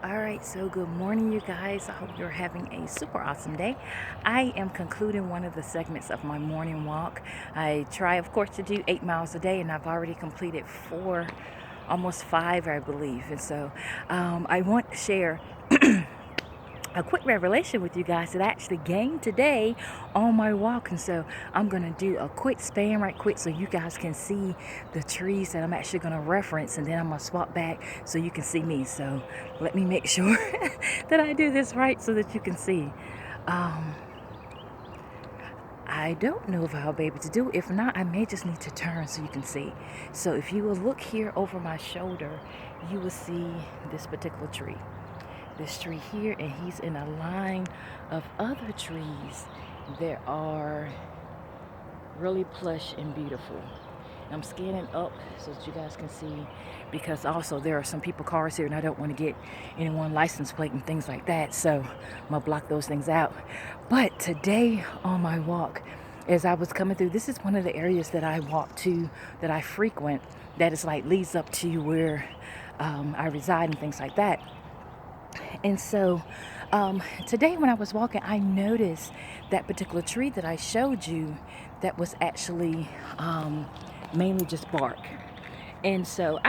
All right, so good morning, you guys. I hope you're having a super awesome day. I am concluding one of the segments of my morning walk. I try, of course, to do 8 miles a day, and I've already completed four, almost five, I believe. And so I want to share a quick revelation with you guys that I actually gained today on my walk. And so I'm going to do a quick span right quick so you guys can see the trees that I'm actually going to reference, and then I'm going to swap back so you can see me. So let me make sure that I do this right so that you can see. um, I don't know if I'll be able to do it. If not, I may just need to turn so you can see. So if you will look here over my shoulder, you will see this particular tree, this tree here, and he's in a line of other trees that are really plush and beautiful. I'm scanning up so that you guys can see, because also there are some people cars here and I don't want to get anyone license plate and things like that, so I'm gonna block those things out. But today on my walk, as I was coming through, this is one of the areas that I walk to, that I frequent, that is like leads up to where I reside and things like that. And so today when I was walking, I noticed that particular tree that I showed you that was actually mainly just bark. And so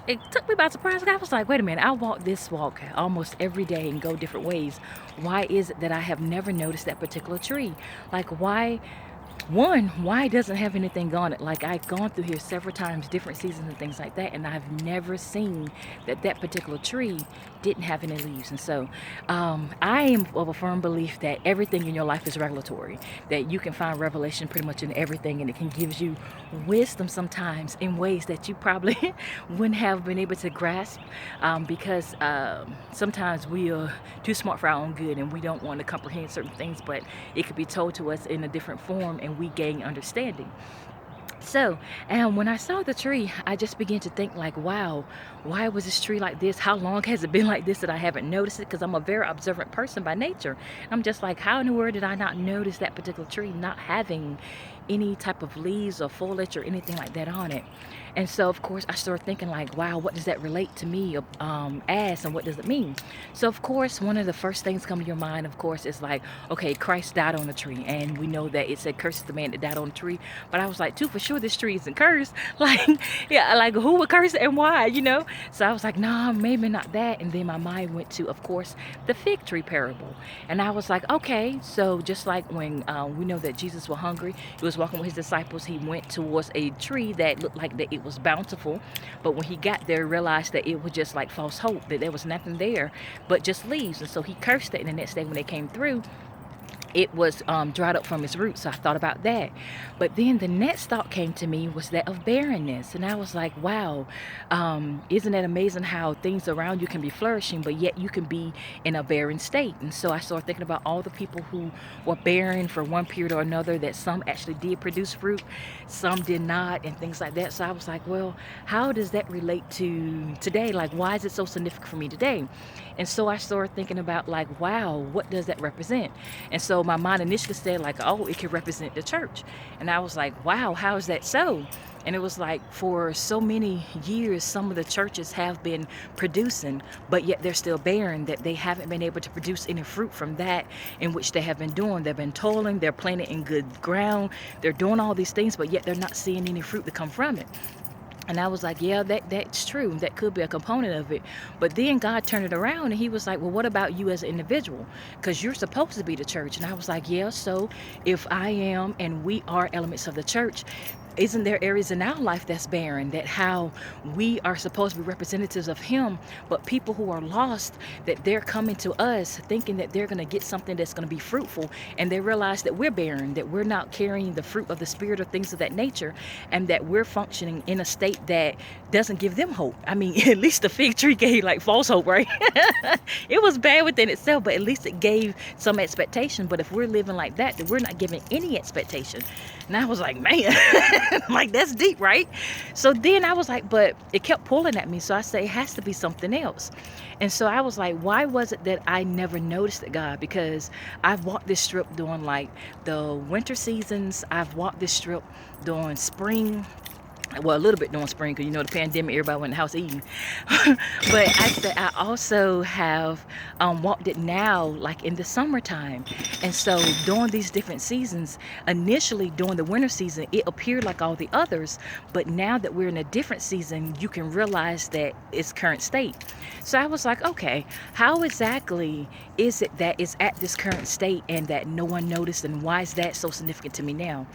it took me by surprise. I was like, wait a minute, I walk this walk almost every day and go different ways. Why is it that I have never noticed that particular tree? Like, why doesn't have anything on it? Like, I've gone through here several times, different seasons and things like that, and I've never seen that particular tree didn't have any leaves. And so I am of a firm belief that everything in your life is regulatory, that you can find revelation pretty much in everything, and it can give you wisdom sometimes in ways that you probably wouldn't have been able to grasp, because sometimes we are too smart for our own good and we don't want to comprehend certain things, but it could be told to us in a different form and we gain understanding. So, and when I saw the tree, I just began to think like, wow, why was this tree like this? How long has it been like this that I haven't noticed it? Because I'm a very observant person by nature. I'm just like, how in the world did I not notice that particular tree not having any type of leaves or foliage or anything like that on it? And so, of course, I started thinking like, wow, what does that relate to me as, and what does it mean? So, of course, one of the first things come to your mind, of course, is like, okay, Christ died on the tree, and we know that it said, "Cursed is the man that died on the tree." But I was like, too, for sure, this tree isn't cursed. Like, yeah, like who would curse it and why, you know? So I was like, nah, maybe not that. And then my mind went to, of course, the fig tree parable. And I was like, okay, so just like when we know that Jesus was hungry, he was walking with his disciples, he went towards a tree that looked like that it was bountiful. But when he got there, realized that it was just like false hope, that there was nothing there but just leaves. And so he cursed it. And the next day when they came through, it was dried up from its roots. So I thought about that. But then the next thought came to me was that of barrenness. And I was like, wow, isn't that amazing how things around you can be flourishing, but yet you can be in a barren state? And so I started thinking about all the people who were barren for one period or another, that some actually did produce fruit, some did not, and things like that. So I was like, well, how does that relate to today? Like, why is it so significant for me today? And so I started thinking about like, wow, what does that represent? And so my mind initially said like, oh, it could represent the church. And I was like, wow, how is that so? And it was like, for so many years, some of the churches have been producing, but yet they're still barren, that they haven't been able to produce any fruit from that in which they have been doing. They've been toiling, they're planting in good ground, they're doing all these things, but yet they're not seeing any fruit to come from it. And I was like, yeah, that's true. That could be a component of it. But then God turned it around and he was like, well, what about you as an individual? Because you're supposed to be the church. And I was like, yeah, so if I am and we are elements of the church, isn't there areas in our life that's barren, that how we are supposed to be representatives of him, but people who are lost, that they're coming to us thinking that they're going to get something that's going to be fruitful, and they realize that we're barren, that we're not carrying the fruit of the spirit or things of that nature, and that we're functioning in a state that doesn't give them hope. I mean, at least the fig tree gave like false hope, right? It was bad within itself, but at least it gave some expectation. But if we're living like that, then we're not giving any expectation. And I was like, man, like, that's deep, right? So then I was like, but it kept pulling at me. So I said, it has to be something else. And so I was like, why was it that I never noticed it, God? Because I've walked this strip during like the winter seasons. I've walked this strip during spring. well, a little bit during spring, because you know the pandemic, everybody went in the house eating. But I said I also have walked it now, like in the summertime. And so during these different seasons, initially during the winter season, it appeared like all the others, but now that we're in a different season, you can realize that its current state. So I was like, okay, how exactly is it that it's at this current state and that no one noticed, and why is that so significant to me now?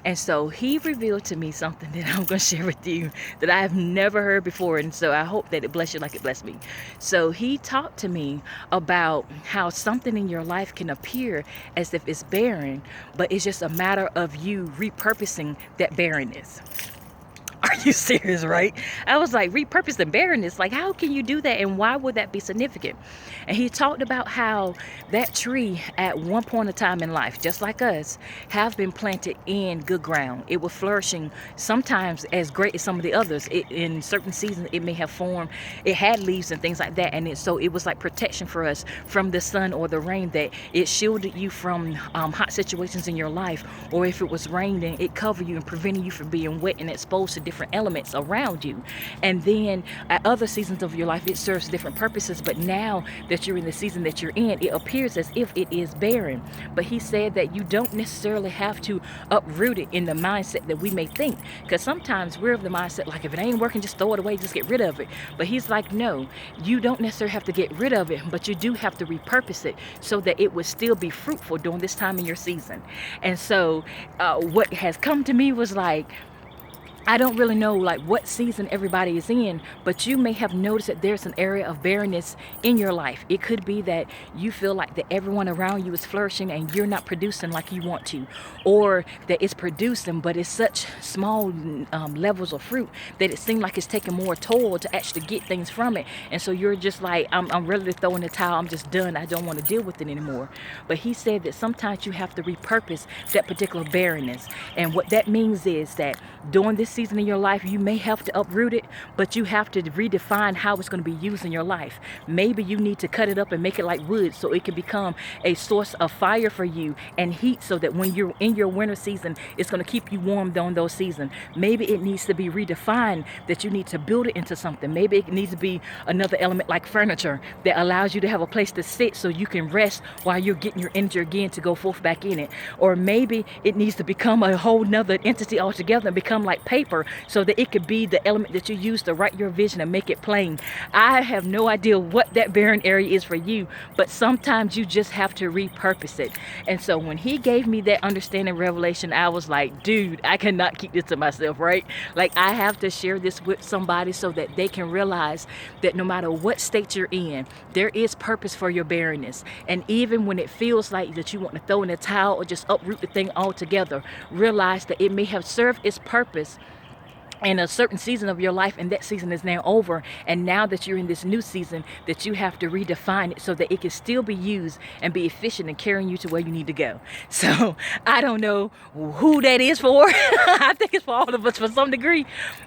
And so he revealed to me something that I'm going to share with you that I have never heard before, and so I hope that it bless you like it blessed me. So he talked to me about how something in your life can appear as if it's barren, but it's just a matter of you repurposing that barrenness. Are you serious, right? I was like, repurpose and barrenness, like how can you do that, and why would that be significant? And he talked about how that tree at one point of time in life, just like us, have been planted in good ground. It was flourishing sometimes as great as some of the others. In certain seasons it may have formed, it had leaves and things like that, and so it was like protection for us from the sun or the rain, that it shielded you from hot situations in your life, or if it was raining, it covered you and prevented you from being wet and exposed to different elements around you. And then at other seasons of your life it serves different purposes, but now that you're in the season that you're in, it appears as if it is barren. But he said that you don't necessarily have to uproot it in the mindset that we may think, because sometimes we're of the mindset like, if it ain't working, just throw it away, just get rid of it. But he's like, no, you don't necessarily have to get rid of it, but you do have to repurpose it so that it would still be fruitful during this time in your season. And so what has come to me was like, I don't really know like what season everybody is in, but you may have noticed that there's an area of barrenness in your life. It could be that you feel like that everyone around you is flourishing and you're not producing like you want to, or that it's producing but it's such small levels of fruit that it seems like it's taking more toil to actually get things from it. And so you're just like, I'm ready to throw in the towel, I'm just done, I don't want to deal with it anymore. But he said that sometimes you have to repurpose that particular barrenness. And what that means is that during this season in your life, you may have to uproot it, but you have to redefine how it's going to be used in your life. Maybe you need to cut it up and make it like wood so it can become a source of fire for you and heat, so that when you're in your winter season, it's going to keep you warm during those seasons. Maybe it needs to be redefined, that you need to build it into something. Maybe it needs to be another element like furniture that allows you to have a place to sit so you can rest while you're getting your energy again to go forth back in it. Or maybe it needs to become a whole nother entity altogether and become like paper, so that it could be the element that you use to write your vision and make it plain. I have no idea what that barren area is for you, but sometimes you just have to repurpose it. And so when he gave me that understanding revelation, I was like, dude, I cannot keep this to myself, right? Like, I have to share this with somebody so that they can realize that no matter what state you're in, there is purpose for your barrenness. And even when it feels like that you want to throw in a towel or just uproot the thing altogether, realize that it may have served its purpose in a certain season of your life, and that season is now over, and now that you're in this new season, that you have to redefine it so that it can still be used and be efficient in carrying you to where you need to go. So I don't know who that is for. I think it's for all of us for some degree,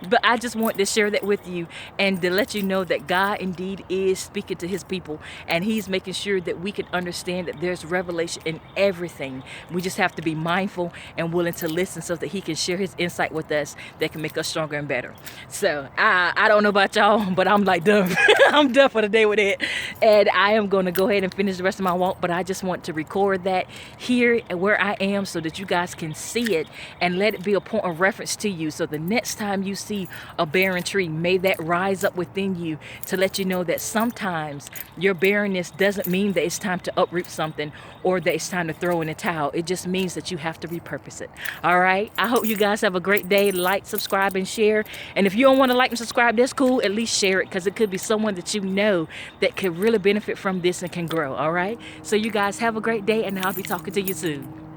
but I just want to share that with you and to let you know that God indeed is speaking to his people, and he's making sure that we can understand that there's revelation in everything. We just have to be mindful and willing to listen so that he can share his insight with us that can make us stronger and better. So I don't know about y'all, but I'm like done. I'm done for the day with it, and I am going to go ahead and finish the rest of my walk. But I just want to record that here where I am so that you guys can see it and let it be a point of reference to you, so the next time you see a barren tree, may that rise up within you to let you know that sometimes your barrenness doesn't mean that it's time to uproot something or that it's time to throw in a towel. It just means that you have to repurpose it. All right, I hope you guys have a great day. Like, subscribe, and share. And if you don't want to like and subscribe, that's cool. At least share it, because it could be someone that you know that could really benefit from this and can grow. All right, so you guys have a great day, and I'll be talking to you soon.